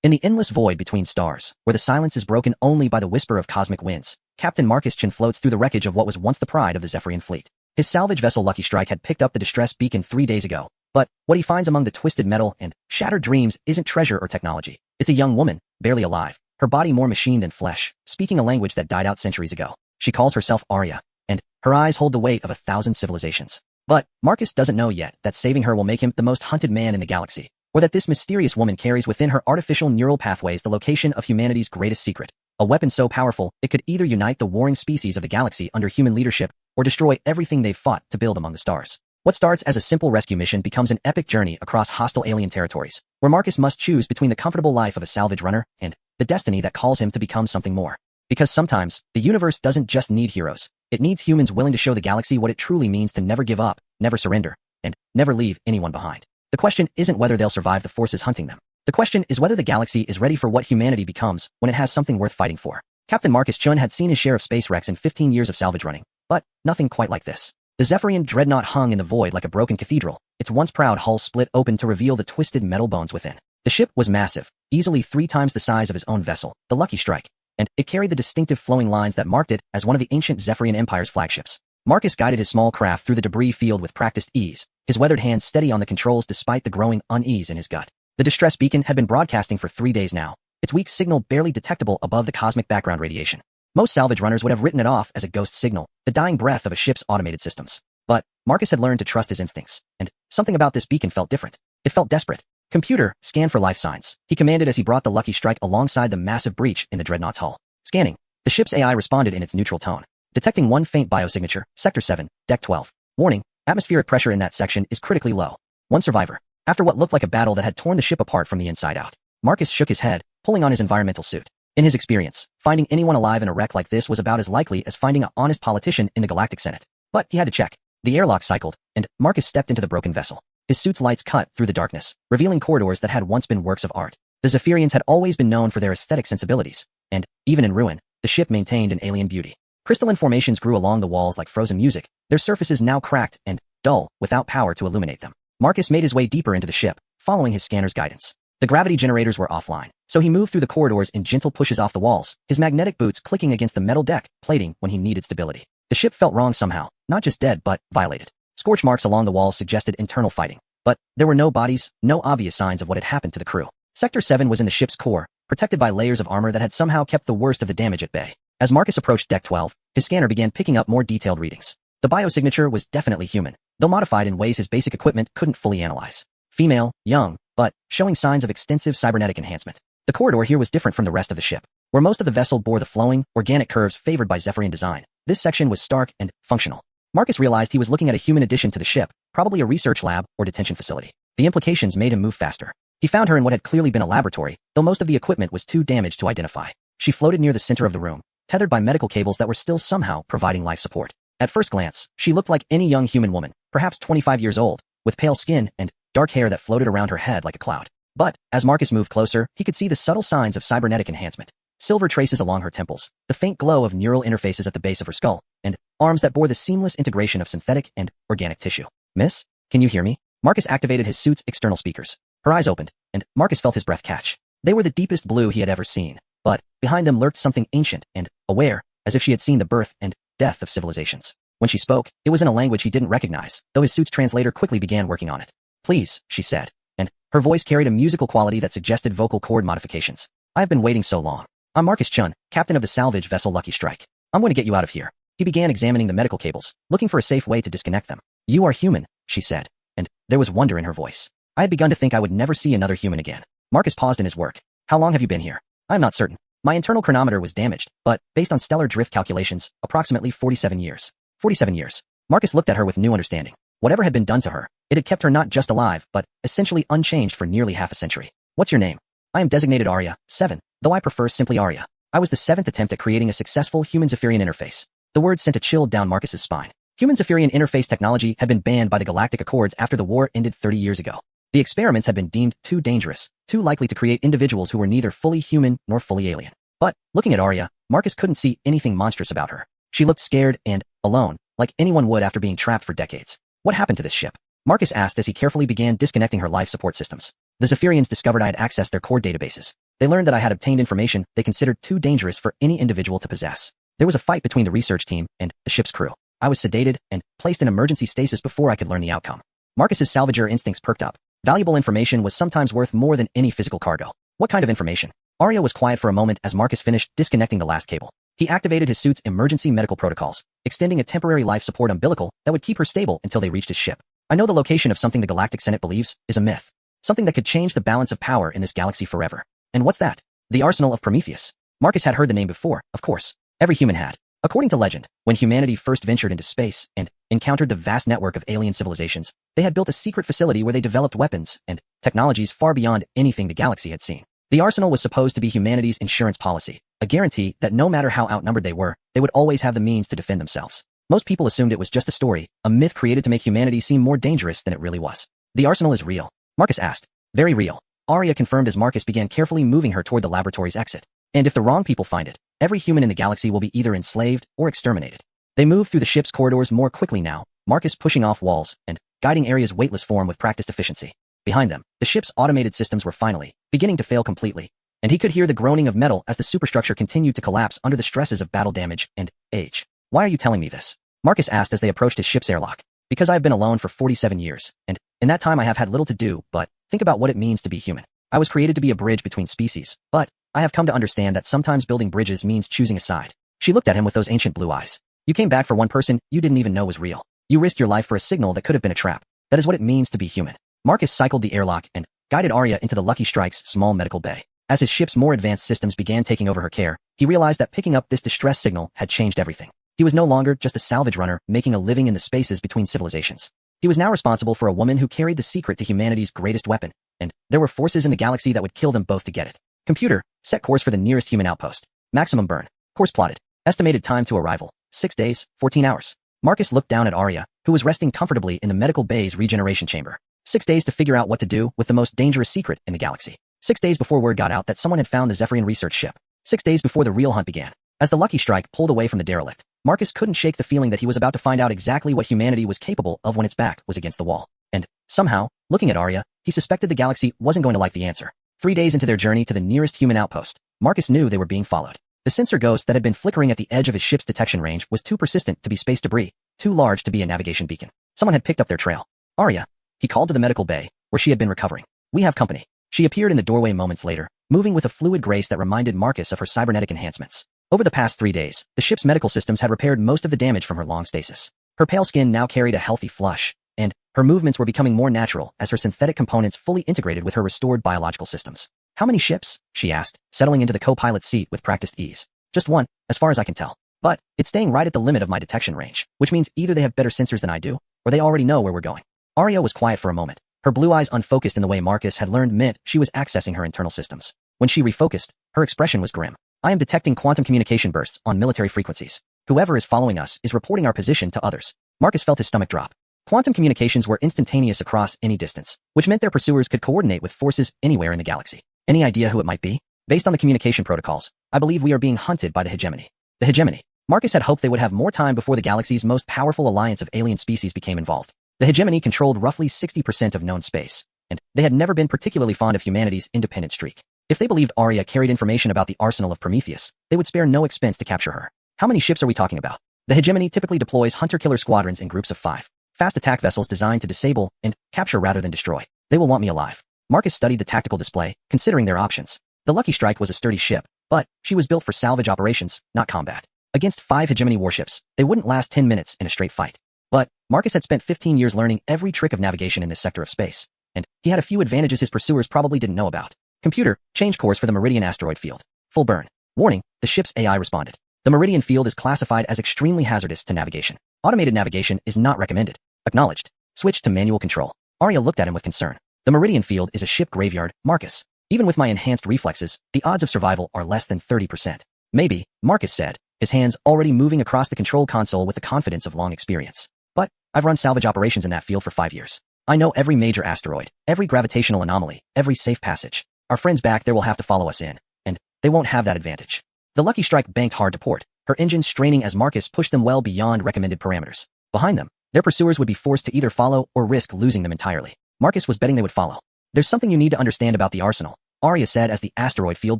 In the endless void between stars, where the silence is broken only by the whisper of cosmic winds, Captain Marcus Chin floats through the wreckage of what was once the pride of the Zephyrian fleet. His salvage vessel Lucky Strike had picked up the distress beacon 3 days ago, but what he finds among the twisted metal and shattered dreams isn't treasure or technology. It's a young woman, barely alive, her body more machine than flesh, speaking a language that died out centuries ago. She calls herself Arya, and her eyes hold the weight of 1,000 civilizations. But Marcus doesn't know yet that saving her will make him the most hunted man in the galaxy, or that this mysterious woman carries within her artificial neural pathways the location of humanity's greatest secret, a weapon so powerful it could either unite the warring species of the galaxy under human leadership or destroy everything they've fought to build among the stars. What starts as a simple rescue mission becomes an epic journey across hostile alien territories, where Marcus must choose between the comfortable life of a salvage runner and the destiny that calls him to become something more. Because sometimes, the universe doesn't just need heroes, it needs humans willing to show the galaxy what it truly means to never give up, never surrender, and never leave anyone behind. The question isn't whether they'll survive the forces hunting them. The question is whether the galaxy is ready for what humanity becomes when it has something worth fighting for. Captain Marcus Chun had seen his share of space wrecks in 15 years of salvage running, but nothing quite like this. The Zephyrian dreadnought hung in the void like a broken cathedral, its once proud hull split open to reveal the twisted metal bones within. The ship was massive, easily 3 times the size of his own vessel, the Lucky Strike, and it carried the distinctive flowing lines that marked it as one of the ancient Zephyrian Empire's flagships. Marcus guided his small craft through the debris field with practiced ease, his weathered hands steady on the controls despite the growing unease in his gut. The distress beacon had been broadcasting for 3 days now, its weak signal barely detectable above the cosmic background radiation. Most salvage runners would have written it off as a ghost signal, the dying breath of a ship's automated systems. But Marcus had learned to trust his instincts, and something about this beacon felt different. It felt desperate. Computer, scan for life signs, he commanded as he brought the Lucky Strike alongside the massive breach in the dreadnought's hull. Scanning. The ship's AI responded in its neutral tone, detecting one faint biosignature, Sector 7, Deck 12. Warning, atmospheric pressure in that section is critically low. One survivor. After what looked like a battle that had torn the ship apart from the inside out, Marcus shook his head, pulling on his environmental suit. In his experience, finding anyone alive in a wreck like this was about as likely as finding an honest politician in the Galactic Senate. But he had to check. The airlock cycled, and Marcus stepped into the broken vessel. His suit's lights cut through the darkness, revealing corridors that had once been works of art. The Zephyrians had always been known for their aesthetic sensibilities, and, even in ruin, the ship maintained an alien beauty. Crystalline formations grew along the walls like frozen music, their surfaces now cracked and dull, without power to illuminate them. Marcus made his way deeper into the ship, following his scanner's guidance. The gravity generators were offline, so he moved through the corridors in gentle pushes off the walls, his magnetic boots clicking against the metal deck plating when he needed stability. The ship felt wrong somehow, not just dead but violated. Scorch marks along the walls suggested internal fighting, but there were no bodies, no obvious signs of what had happened to the crew. Sector 7 was in the ship's core, protected by layers of armor that had somehow kept the worst of the damage at bay. As Marcus approached Deck 12, his scanner began picking up more detailed readings. The biosignature was definitely human, though modified in ways his basic equipment couldn't fully analyze. Female, young, but showing signs of extensive cybernetic enhancement. The corridor here was different from the rest of the ship. Where most of the vessel bore the flowing, organic curves favored by Zephyrian design, this section was stark and functional. Marcus realized he was looking at a human addition to the ship, probably a research lab or detention facility. The implications made him move faster. He found her in what had clearly been a laboratory, though most of the equipment was too damaged to identify. She floated near the center of the room, tethered by medical cables that were still somehow providing life support. At first glance, she looked like any young human woman, perhaps 25 years old, with pale skin and dark hair that floated around her head like a cloud. But, as Marcus moved closer, he could see the subtle signs of cybernetic enhancement. Silver traces along her temples, the faint glow of neural interfaces at the base of her skull, and arms that bore the seamless integration of synthetic and organic tissue. Miss? Can you hear me? Marcus activated his suit's external speakers. Her eyes opened, and Marcus felt his breath catch. They were the deepest blue he had ever seen, but behind them lurked something ancient and aware, as if she had seen the birth and death of civilizations. When she spoke, it was in a language he didn't recognize, though his suit's translator quickly began working on it. Please, she said, and her voice carried a musical quality that suggested vocal cord modifications. I've been waiting so long. I'm Marcus Chun, captain of the salvage vessel Lucky Strike. I'm going to get you out of here. He began examining the medical cables, looking for a safe way to disconnect them. You are human, she said, and there was wonder in her voice. I had begun to think I would never see another human again. Marcus paused in his work. How long have you been here? I'm not certain. My internal chronometer was damaged, but, based on stellar drift calculations, approximately 47 years. 47 years. Marcus looked at her with new understanding. Whatever had been done to her, it had kept her not just alive, but essentially unchanged for nearly half a century. What's your name? I am designated Arya, 7, though I prefer simply Arya. I was the 7th attempt at creating a successful human-Zephyrian interface. The word sent a chill down Marcus's spine. Human-Zephyrian interface technology had been banned by the Galactic Accords after the war ended 30 years ago. The experiments had been deemed too dangerous, too likely to create individuals who were neither fully human nor fully alien. But, looking at Arya, Marcus couldn't see anything monstrous about her. She looked scared and alone, like anyone would after being trapped for decades. What happened to this ship? Marcus asked as he carefully began disconnecting her life support systems. The Zephyrians discovered I had accessed their core databases. They learned that I had obtained information they considered too dangerous for any individual to possess. There was a fight between the research team and the ship's crew. I was sedated and placed in emergency stasis before I could learn the outcome. Marcus's salvager instincts perked up. Valuable information was sometimes worth more than any physical cargo. What kind of information? Arya was quiet for a moment as Marcus finished disconnecting the last cable. He activated his suit's emergency medical protocols, extending a temporary life support umbilical that would keep her stable until they reached his ship. I know the location of something the Galactic Senate believes is a myth. Something that could change the balance of power in this galaxy forever. And what's that? The Arsenal of Prometheus. Marcus had heard the name before, of course. Every human had. According to legend, when humanity first ventured into space and encountered the vast network of alien civilizations, they had built a secret facility where they developed weapons and technologies far beyond anything the galaxy had seen. The arsenal was supposed to be humanity's insurance policy, a guarantee that no matter how outnumbered they were, they would always have the means to defend themselves. Most people assumed it was just a story, a myth created to make humanity seem more dangerous than it really was. The arsenal is real, Marcus asked. Very real. Arya confirmed as Marcus began carefully moving her toward the laboratory's exit. And if the wrong people find it, every human in the galaxy will be either enslaved or exterminated. They moved through the ship's corridors more quickly now, Marcus pushing off walls and guiding Arya's weightless form with practiced efficiency. Behind them, the ship's automated systems were finally beginning to fail completely, and he could hear the groaning of metal as the superstructure continued to collapse under the stresses of battle damage and age. Why are you telling me this? Marcus asked as they approached his ship's airlock. Because I have been alone for 47 years, and in that time I have had little to do but think about what it means to be human. I was created to be a bridge between species, but I have come to understand that sometimes building bridges means choosing a side. She looked at him with those ancient blue eyes. You came back for one person you didn't even know was real. You risked your life for a signal that could have been a trap. That is what it means to be human. Marcus cycled the airlock and guided Arya into the Lucky Strike's small medical bay. As his ship's more advanced systems began taking over her care, he realized that picking up this distress signal had changed everything. He was no longer just a salvage runner making a living in the spaces between civilizations. He was now responsible for a woman who carried the secret to humanity's greatest weapon, and there were forces in the galaxy that would kill them both to get it. Computer, set course for the nearest human outpost. Maximum burn. Course plotted. Estimated time to arrival. 6 days, 14 hours. Marcus looked down at Arya, who was resting comfortably in the medical bay's regeneration chamber. 6 days to figure out what to do with the most dangerous secret in the galaxy. 6 days before word got out that someone had found the Zephyrian research ship. 6 days before the real hunt began. As the Lucky Strike pulled away from the derelict, Marcus couldn't shake the feeling that he was about to find out exactly what humanity was capable of when its back was against the wall. And, somehow, looking at Arya, he suspected the galaxy wasn't going to like the answer. 3 days into their journey to the nearest human outpost, Marcus knew they were being followed. The sensor ghost that had been flickering at the edge of his ship's detection range was too persistent to be space debris, too large to be a navigation beacon. Someone had picked up their trail. Arya, he called to the medical bay, where she had been recovering. We have company. She appeared in the doorway moments later, moving with a fluid grace that reminded Marcus of her cybernetic enhancements. Over the past 3 days, the ship's medical systems had repaired most of the damage from her long stasis. Her pale skin now carried a healthy flush, and her movements were becoming more natural as her synthetic components fully integrated with her restored biological systems. How many ships? She asked, settling into the co-pilot seat with practiced ease. Just one, as far as I can tell. But it's staying right at the limit of my detection range, which means either they have better sensors than I do, or they already know where we're going. Arya was quiet for a moment, her blue eyes unfocused in the way Marcus had learned meant she was accessing her internal systems. When she refocused, her expression was grim. I am detecting quantum communication bursts on military frequencies. Whoever is following us is reporting our position to others. Marcus felt his stomach drop. Quantum communications were instantaneous across any distance, which meant their pursuers could coordinate with forces anywhere in the galaxy. Any idea who it might be? Based on the communication protocols, I believe we are being hunted by the hegemony. The hegemony. Marcus had hoped they would have more time before the galaxy's most powerful alliance of alien species became involved. The hegemony controlled roughly 60% of known space, and they had never been particularly fond of humanity's independent streak. If they believed Arya carried information about the arsenal of Prometheus, they would spare no expense to capture her. How many ships are we talking about? The hegemony typically deploys hunter-killer squadrons in groups of 5. Fast attack vessels designed to disable and capture rather than destroy. They will want me alive. Marcus studied the tactical display, considering their options. The Lucky Strike was a sturdy ship, but she was built for salvage operations, not combat. Against 5 hegemony warships, they wouldn't last 10 minutes in a straight fight. But Marcus had spent 15 years learning every trick of navigation in this sector of space, and he had a few advantages his pursuers probably didn't know about. Computer, change course for the Meridian asteroid field. Full burn. Warning, the ship's AI responded. The Meridian field is classified as extremely hazardous to navigation. Automated navigation is not recommended. Acknowledged. Switch to manual control. Arya looked at him with concern. The Meridian field is a ship graveyard, Marcus. Even with my enhanced reflexes, the odds of survival are less than 30%. Maybe, Marcus said, his hands already moving across the control console with the confidence of long experience. But I've run salvage operations in that field for 5 years. I know every major asteroid, every gravitational anomaly, every safe passage. Our friends back there will have to follow us in, and they won't have that advantage. The Lucky Strike banked hard to port, her engines straining as Marcus pushed them well beyond recommended parameters. Behind them, their pursuers would be forced to either follow or risk losing them entirely. Marcus was betting they would follow. There's something you need to understand about the arsenal, Arya said as the asteroid field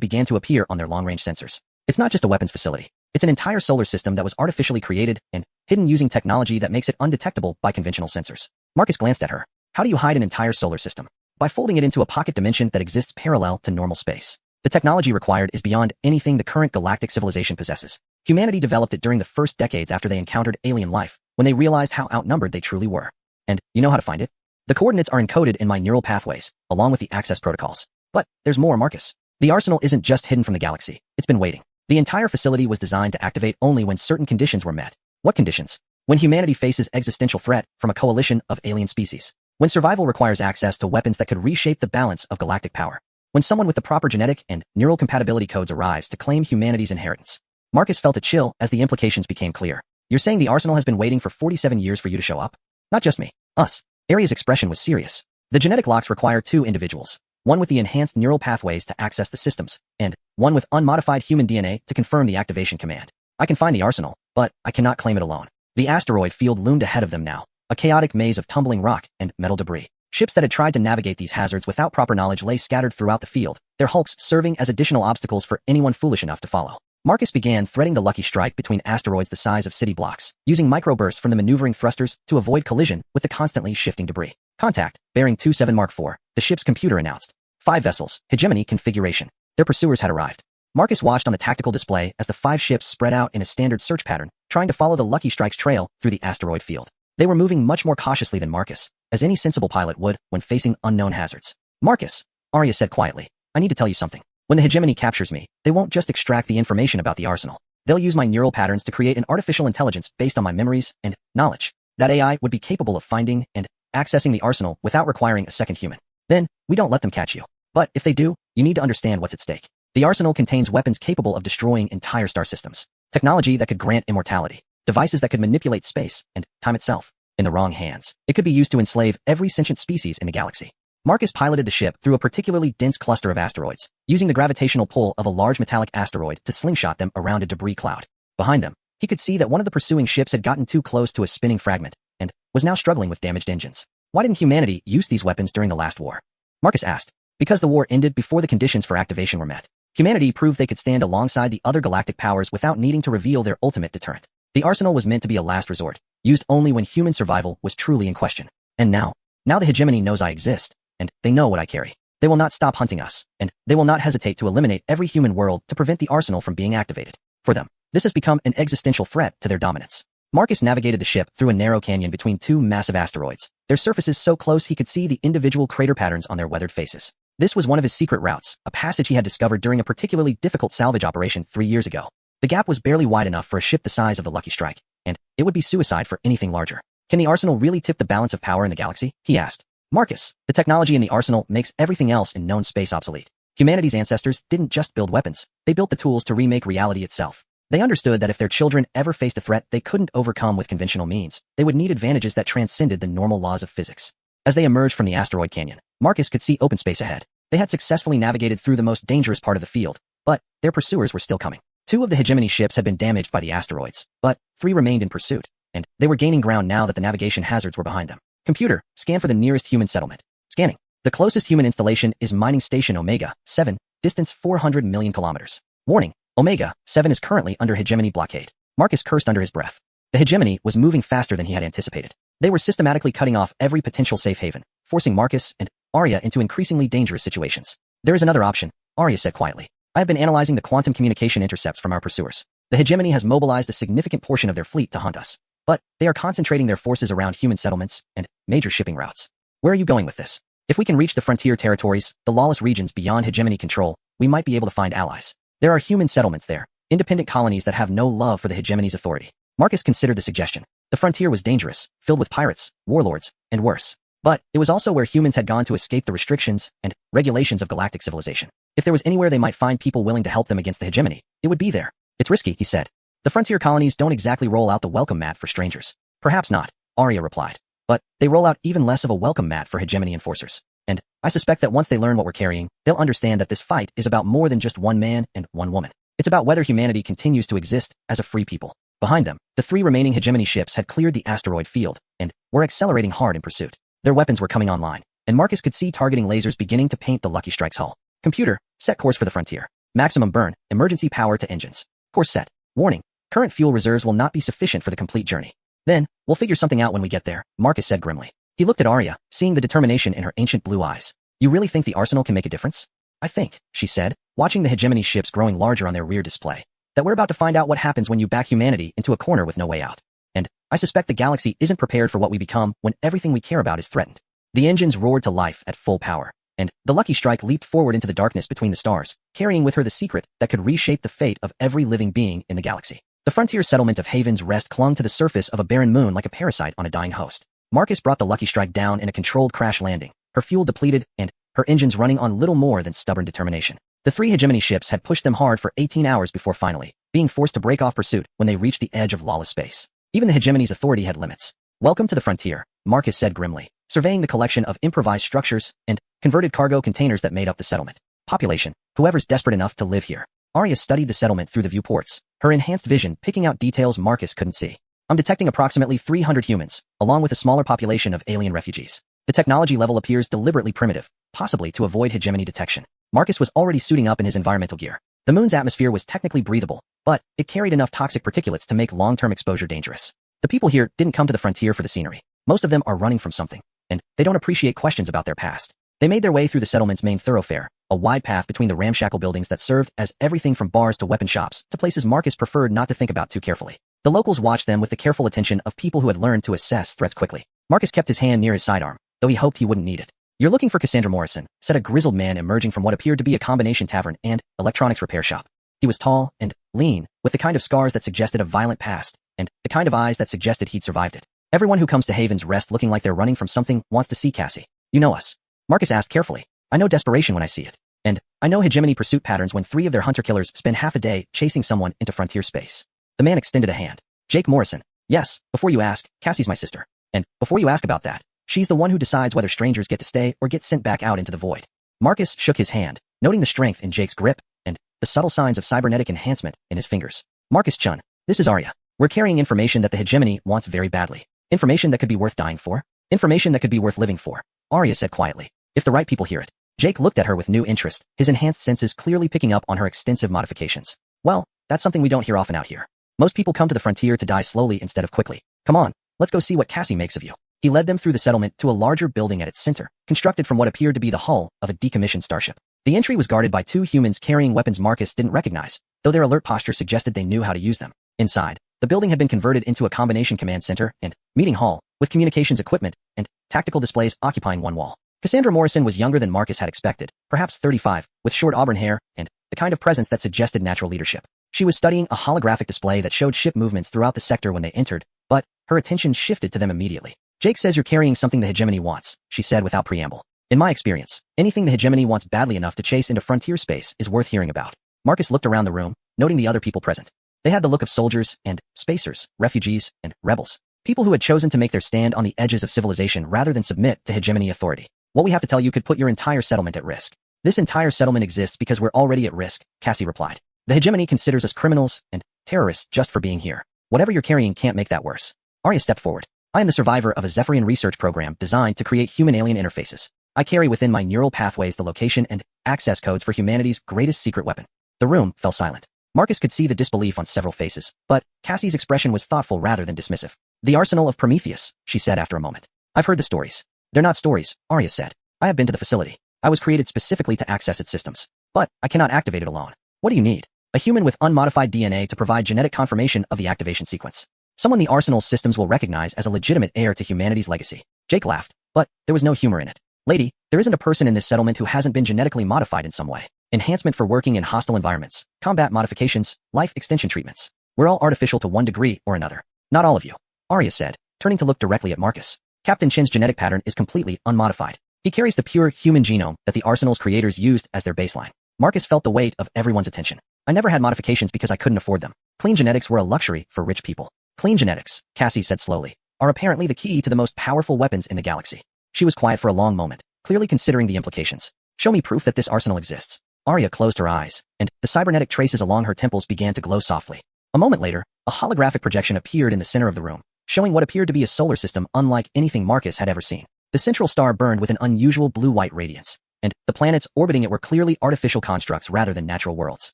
began to appear on their long-range sensors. It's not just a weapons facility. It's an entire solar system that was artificially created and hidden using technology that makes it undetectable by conventional sensors. Marcus glanced at her. How do you hide an entire solar system? By folding it into a pocket dimension that exists parallel to normal space. The technology required is beyond anything the current galactic civilization possesses. Humanity developed it during the first decades after they encountered alien life, when they realized how outnumbered they truly were. And you know how to find it? The coordinates are encoded in my neural pathways, along with the access protocols. But there's more, Marcus. The arsenal isn't just hidden from the galaxy. It's been waiting. The entire facility was designed to activate only when certain conditions were met. What conditions? When humanity faces existential threat from a coalition of alien species. When survival requires access to weapons that could reshape the balance of galactic power. When someone with the proper genetic and neural compatibility codes arrives to claim humanity's inheritance. Marcus felt a chill as the implications became clear. You're saying the arsenal has been waiting for 47 years for you to show up? Not just me. Us. Arya's expression was serious. The genetic locks require two individuals. One with the enhanced neural pathways to access the systems, and one with unmodified human DNA to confirm the activation command. I can find the arsenal, but I cannot claim it alone. The asteroid field loomed ahead of them now, a chaotic maze of tumbling rock and metal debris. Ships that had tried to navigate these hazards without proper knowledge lay scattered throughout the field, their hulks serving as additional obstacles for anyone foolish enough to follow. Marcus began threading the lucky strike between asteroids the size of city blocks, using microbursts from the maneuvering thrusters to avoid collision with the constantly shifting debris. Contact, bearing 27 Mark IV, the ship's computer announced. 5 vessels, hegemony configuration. Their pursuers had arrived. Marcus watched on the tactical display as the 5 ships spread out in a standard search pattern, trying to follow the lucky strike's trail through the asteroid field. They were moving much more cautiously than Marcus, as any sensible pilot would when facing unknown hazards. Marcus, Arya said quietly, I need to tell you something. When the hegemony captures me, they won't just extract the information about the arsenal. They'll use my neural patterns to create an artificial intelligence based on my memories and knowledge. That AI would be capable of finding and accessing the arsenal without requiring a second human. Then, we don't let them catch you. But if they do, you need to understand what's at stake. The arsenal contains weapons capable of destroying entire star systems. Technology that could grant immortality. Devices that could manipulate space and time itself. In the wrong hands, it could be used to enslave every sentient species in the galaxy. Marcus piloted the ship through a particularly dense cluster of asteroids, using the gravitational pull of a large metallic asteroid to slingshot them around a debris cloud. Behind them, he could see that one of the pursuing ships had gotten too close to a spinning fragment and was now struggling with damaged engines. Why didn't humanity use these weapons during the last war? Marcus asked. Because the war ended before the conditions for activation were met. Humanity proved they could stand alongside the other galactic powers without needing to reveal their ultimate deterrent. The arsenal was meant to be a last resort, used only when human survival was truly in question. And now the hegemony knows I exist, and they know what I carry. They will not stop hunting us, and they will not hesitate to eliminate every human world to prevent the arsenal from being activated. For them, this has become an existential threat to their dominance. Marcus navigated the ship through a narrow canyon between 2 massive asteroids, their surfaces so close he could see the individual crater patterns on their weathered faces. This was one of his secret routes, a passage he had discovered during a particularly difficult salvage operation 3 years ago. The gap was barely wide enough for a ship the size of the Lucky Strike, and it would be suicide for anything larger. Can the arsenal really tip the balance of power in the galaxy? He asked. Marcus, the technology in the arsenal makes everything else in known space obsolete. Humanity's ancestors didn't just build weapons, they built the tools to remake reality itself. They understood that if their children ever faced a threat they couldn't overcome with conventional means, they would need advantages that transcended the normal laws of physics. As they emerged from the asteroid canyon, Marcus could see open space ahead. They had successfully navigated through the most dangerous part of the field, but their pursuers were still coming. 2 of the hegemony ships had been damaged by the asteroids, but 3 remained in pursuit, and they were gaining ground now that the navigation hazards were behind them. Computer, scan for the nearest human settlement. Scanning. The closest human installation is Mining Station Omega 7, distance 400 million kilometers. Warning, Omega 7 is currently under hegemony blockade. Marcus cursed under his breath. The hegemony was moving faster than he had anticipated. They were systematically cutting off every potential safe haven, forcing Marcus and Arya into increasingly dangerous situations. There is another option, Arya said quietly. I have been analyzing the quantum communication intercepts from our pursuers. The hegemony has mobilized a significant portion of their fleet to hunt us, but they are concentrating their forces around human settlements and major shipping routes. Where are you going with this? If we can reach the frontier territories, the lawless regions beyond hegemony control, we might be able to find allies. There are human settlements there, independent colonies that have no love for the hegemony's authority. Marcus considered the suggestion. The frontier was dangerous, filled with pirates, warlords, and worse. But it was also where humans had gone to escape the restrictions and regulations of galactic civilization. If there was anywhere they might find people willing to help them against the hegemony, it would be there. It's risky, he said. The frontier colonies don't exactly roll out the welcome mat for strangers. Perhaps not, Arya replied. But they roll out even less of a welcome mat for hegemony enforcers. And I suspect that once they learn what we're carrying, they'll understand that this fight is about more than just one man and one woman. It's about whether humanity continues to exist as a free people. Behind them, the 3 remaining hegemony ships had cleared the asteroid field and were accelerating hard in pursuit. Their weapons were coming online, and Marcus could see targeting lasers beginning to paint the Lucky Strike's hull. Computer, set course for the frontier. Maximum burn, emergency power to engines. Course set. Warning, current fuel reserves will not be sufficient for the complete journey. Then, we'll figure something out when we get there, Marcus said grimly. He looked at Arya, seeing the determination in her ancient blue eyes. You really think the arsenal can make a difference? I think, she said, watching the hegemony ships growing larger on their rear display, that we're about to find out what happens when you back humanity into a corner with no way out. And I suspect the galaxy isn't prepared for what we become when everything we care about is threatened. The engines roared to life at full power, and the Lucky Strike leaped forward into the darkness between the stars, carrying with her the secret that could reshape the fate of every living being in the galaxy. The frontier settlement of Haven's Rest clung to the surface of a barren moon like a parasite on a dying host. Marcus brought the Lucky Strike down in a controlled crash landing, her fuel depleted and her engines running on little more than stubborn determination. The 3 hegemony ships had pushed them hard for 18 hours before finally being forced to break off pursuit when they reached the edge of lawless space. Even the hegemony's authority had limits. Welcome to the frontier, Marcus said grimly, surveying the collection of improvised structures and converted cargo containers that made up the settlement. Population, whoever's desperate enough to live here. Arya studied the settlement through the viewports, her enhanced vision picking out details Marcus couldn't see. I'm detecting approximately 300 humans, along with a smaller population of alien refugees. The technology level appears deliberately primitive, possibly to avoid hegemony detection. Marcus was already suiting up in his environmental gear. The moon's atmosphere was technically breathable, but it carried enough toxic particulates to make long-term exposure dangerous. The people here didn't come to the frontier for the scenery. Most of them are running from something, and they don't appreciate questions about their past. They made their way through the settlement's main thoroughfare, a wide path between the ramshackle buildings that served as everything from bars to weapon shops to places Marcus preferred not to think about too carefully. The locals watched them with the careful attention of people who had learned to assess threats quickly. Marcus kept his hand near his sidearm, though he hoped he wouldn't need it. You're looking for Cassandra Morrison, said a grizzled man emerging from what appeared to be a combination tavern and electronics repair shop. He was tall and lean, with the kind of scars that suggested a violent past, and the kind of eyes that suggested he'd survived it. Everyone who comes to Haven's Rest looking like they're running from something wants to see Cassie. You know us. Marcus asked carefully. I know desperation when I see it. And I know hegemony pursuit patterns when 3 of their hunter-killers spend half a day chasing someone into frontier space. The man extended a hand. Jake Morrison. Yes, before you ask, Cassie's my sister. And before you ask about that, she's the one who decides whether strangers get to stay or get sent back out into the void. Marcus shook his hand, noting the strength in Jake's grip and the subtle signs of cybernetic enhancement in his fingers. Marcus Chun, this is Arya. We're carrying information that the hegemony wants very badly. Information that could be worth dying for. Information that could be worth living for. Arya said quietly. If the right people hear it. Jake looked at her with new interest, his enhanced senses clearly picking up on her extensive modifications. Well, that's something we don't hear often out here. Most people come to the frontier to die slowly instead of quickly. Come on, let's go see what Cassie makes of you. He led them through the settlement to a larger building at its center, constructed from what appeared to be the hull of a decommissioned starship. The entry was guarded by 2 humans carrying weapons Marcus didn't recognize, though their alert posture suggested they knew how to use them. Inside, the building had been converted into a combination command center and meeting hall, with communications equipment and tactical displays occupying one wall. Cassandra Morrison was younger than Marcus had expected, perhaps 35, with short auburn hair and the kind of presence that suggested natural leadership. She was studying a holographic display that showed ship movements throughout the sector when they entered, but her attention shifted to them immediately. Jake says you're carrying something the hegemony wants, she said without preamble. In my experience, anything the hegemony wants badly enough to chase into frontier space is worth hearing about. Marcus looked around the room, noting the other people present. They had the look of soldiers and spacers, refugees and rebels. People who had chosen to make their stand on the edges of civilization rather than submit to hegemony authority. What we have to tell you could put your entire settlement at risk. This entire settlement exists because we're already at risk, Cassie replied. The hegemony considers us criminals and terrorists just for being here. Whatever you're carrying can't make that worse. Arya stepped forward. I am the survivor of a Zephyrian research program designed to create human-alien interfaces. I carry within my neural pathways the location and access codes for humanity's greatest secret weapon. The room fell silent. Marcus could see the disbelief on several faces, but Cassie's expression was thoughtful rather than dismissive. The arsenal of Prometheus, she said after a moment. I've heard the stories. They're not stories, Arya said. I have been to the facility. I was created specifically to access its systems. But I cannot activate it alone. What do you need? A human with unmodified DNA to provide genetic confirmation of the activation sequence. Someone the arsenal's systems will recognize as a legitimate heir to humanity's legacy. Jake laughed, but there was no humor in it. Lady, there isn't a person in this settlement who hasn't been genetically modified in some way. Enhancement for working in hostile environments, combat modifications, life extension treatments. We're all artificial to one degree or another. Not all of you, Arya said, turning to look directly at Marcus. Captain Chin's genetic pattern is completely unmodified. He carries the pure human genome that the arsenal's creators used as their baseline. Marcus felt the weight of everyone's attention. I never had modifications because I couldn't afford them. Clean genetics were a luxury for rich people. Clean genetics, Cassie said slowly, are apparently the key to the most powerful weapons in the galaxy. She was quiet for a long moment, clearly considering the implications. Show me proof that this arsenal exists. Arya closed her eyes, and the cybernetic traces along her temples began to glow softly. A moment later, a holographic projection appeared in the center of the room, showing what appeared to be a solar system unlike anything Marcus had ever seen. The central star burned with an unusual blue-white radiance, and the planets orbiting it were clearly artificial constructs rather than natural worlds.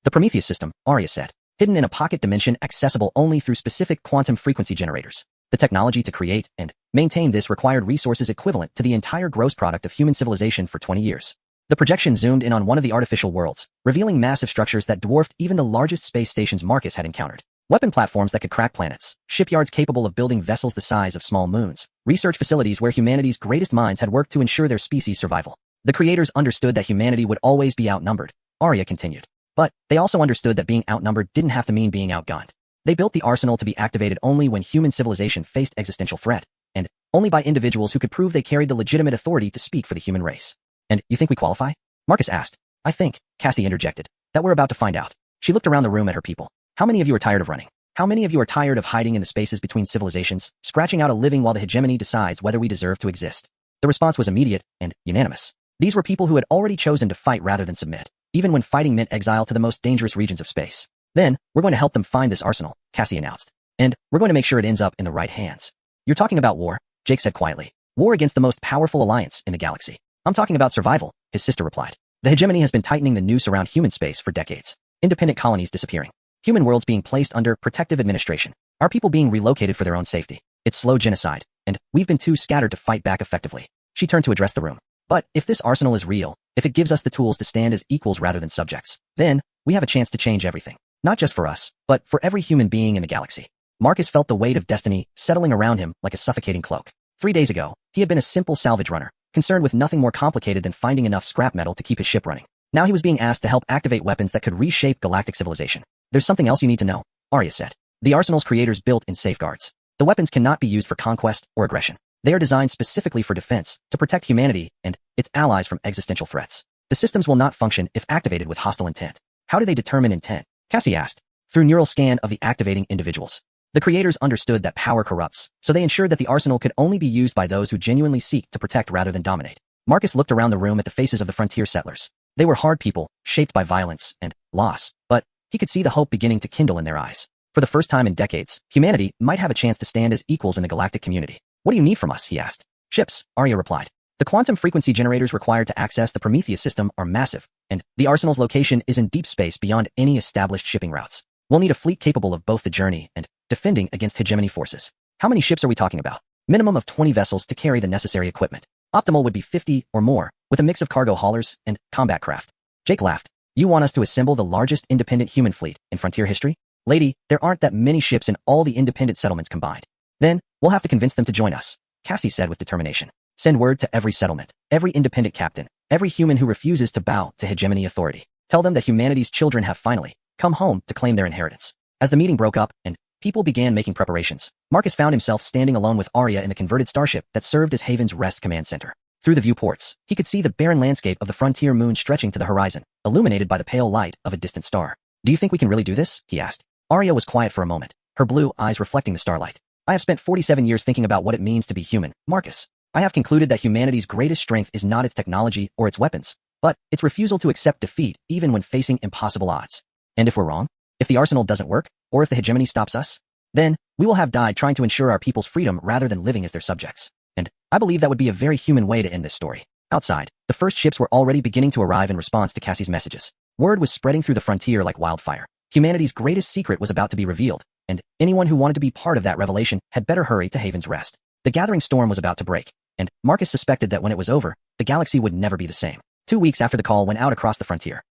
The Prometheus system, Arya said, hidden in a pocket dimension accessible only through specific quantum frequency generators. The technology to create and maintain this required resources equivalent to the entire gross product of human civilization for 20 years. The projection zoomed in on one of the artificial worlds, revealing massive structures that dwarfed even the largest space stations Marcus had encountered. Weapon platforms that could crack planets, shipyards capable of building vessels the size of small moons, research facilities where humanity's greatest minds had worked to ensure their species' survival. The creators understood that humanity would always be outnumbered, Arya continued. But they also understood that being outnumbered didn't have to mean being outgunned. They built the arsenal to be activated only when human civilization faced existential threat, and only by individuals who could prove they carried the legitimate authority to speak for the human race. And you think we qualify? Marcus asked. I think, Cassie interjected, that we're about to find out. She looked around the room at her people. How many of you are tired of running? How many of you are tired of hiding in the spaces between civilizations, scratching out a living while the hegemony decides whether we deserve to exist? The response was immediate and unanimous. These were people who had already chosen to fight rather than submit, even when fighting meant exile to the most dangerous regions of space. Then, we're going to help them find this arsenal, Cassie announced. And we're going to make sure it ends up in the right hands. You're talking about war, Jake said quietly. War against the most powerful alliance in the galaxy. I'm talking about survival, his sister replied. The hegemony has been tightening the noose around human space for decades. Independent colonies disappearing. Human worlds being placed under protective administration. Our people being relocated for their own safety. It's slow genocide, and we've been too scattered to fight back effectively. She turned to address the room. But if this arsenal is real, if it gives us the tools to stand as equals rather than subjects, then we have a chance to change everything. Not just for us, but for every human being in the galaxy. Marcus felt the weight of destiny settling around him like a suffocating cloak. 3 days ago, he had been a simple salvage runner, concerned with nothing more complicated than finding enough scrap metal to keep his ship running. Now he was being asked to help activate weapons that could reshape galactic civilization. There's something else you need to know, Arya said. The arsenal's creators built in safeguards. The weapons cannot be used for conquest or aggression. They are designed specifically for defense, to protect humanity and its allies from existential threats. The systems will not function if activated with hostile intent. How do they determine intent? Cassie asked. Through neural scan of the activating individuals. The creators understood that power corrupts, so they ensured that the arsenal could only be used by those who genuinely seek to protect rather than dominate. Marcus looked around the room at the faces of the frontier settlers. They were hard people, shaped by violence and loss, but he could see the hope beginning to kindle in their eyes. For the first time in decades, humanity might have a chance to stand as equals in the galactic community. What do you need from us? He asked. Ships, Arya replied. The quantum frequency generators required to access the Prometheus system are massive, and the arsenal's location is in deep space beyond any established shipping routes. We'll need a fleet capable of both the journey and defending against hegemony forces. How many ships are we talking about? Minimum of 20 vessels to carry the necessary equipment. Optimal would be 50 or more, with a mix of cargo haulers and combat craft. Jake laughed. You want us to assemble the largest independent human fleet in frontier history? Lady, there aren't that many ships in all the independent settlements combined. Then, we'll have to convince them to join us, Cassie said with determination. Send word to every settlement, every independent captain, every human who refuses to bow to hegemony authority. Tell them that humanity's children have finally come home to claim their inheritance. As the meeting broke up and people began making preparations, Marcus found himself standing alone with Arya in the converted starship that served as Haven's rest command center. Through the viewports, he could see the barren landscape of the frontier moon stretching to the horizon, illuminated by the pale light of a distant star. Do you think we can really do this? He asked. Arya was quiet for a moment, her blue eyes reflecting the starlight. I have spent 47 years thinking about what it means to be human, Marcus. I have concluded that humanity's greatest strength is not its technology or its weapons, but its refusal to accept defeat even when facing impossible odds. And if we're wrong? If the arsenal doesn't work, or if the hegemony stops us? Then, we will have died trying to ensure our people's freedom rather than living as their subjects. And I believe that would be a very human way to end this story. Outside, the first ships were already beginning to arrive in response to Cassie's messages. Word was spreading through the frontier like wildfire. Humanity's greatest secret was about to be revealed, and anyone who wanted to be part of that revelation had better hurry to Haven's Rest. The gathering storm was about to break, and Marcus suspected that when it was over, the galaxy would never be the same. 2 weeks after the call went out across the frontier,